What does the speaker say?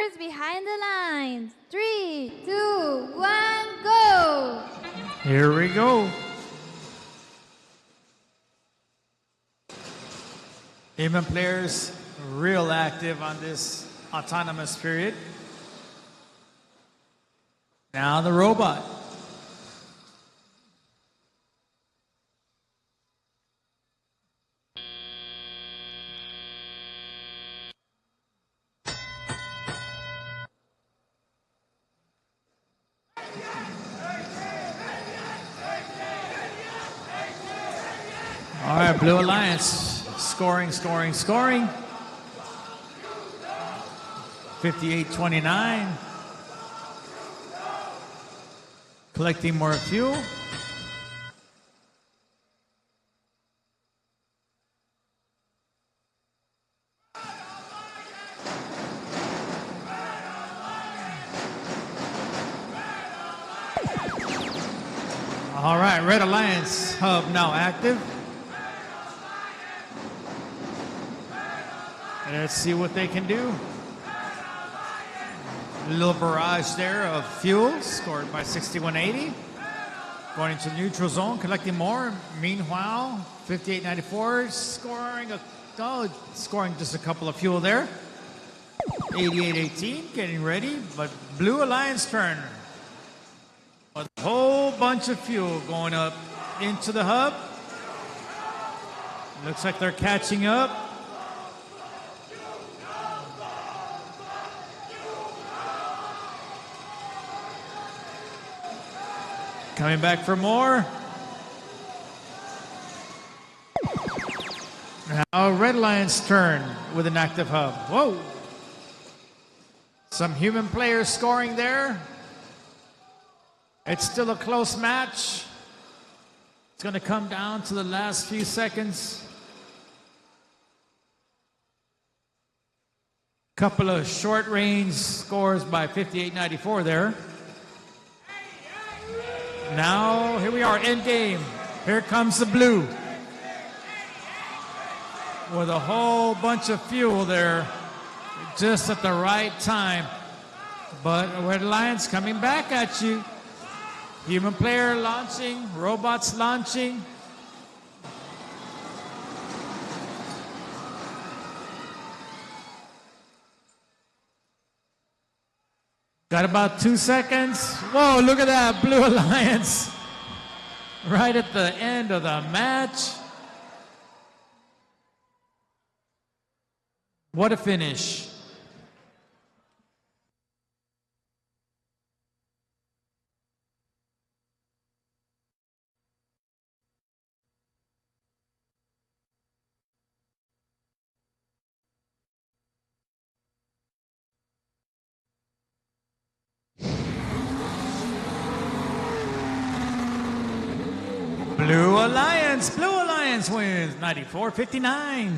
First behind the lines. 3, 2, 1, go! Here we go. Human players real active on this autonomous period. Now the robot. All right, Blue Alliance. Scoring. 58-29. Collecting more fuel. All right, Red Alliance hub now active. Let's see what they can do. A little barrage there of fuel scored by 6180. Going into neutral zone, collecting more. Meanwhile, 5894 scoring just a couple of fuel there. 8818 getting ready, but Blue Alliance turn. A whole bunch of fuel going up into the hub. Looks like they're catching up. Coming back for more. Now Red Alliance turn with an active hub. Whoa! Some human players scoring there. It's still a close match. It's going to come down to the last few seconds. Couple of short range scores by 5894 there. Now, here we are, end game. Here comes the blue. With a whole bunch of fuel there, just at the right time. But Red Alliance coming back at you. Human player launching, robots launching. Got about 2 seconds. Whoa, look at that, Blue Alliance. Right at the end of the match. What a finish. Blue Alliance wins 94-59.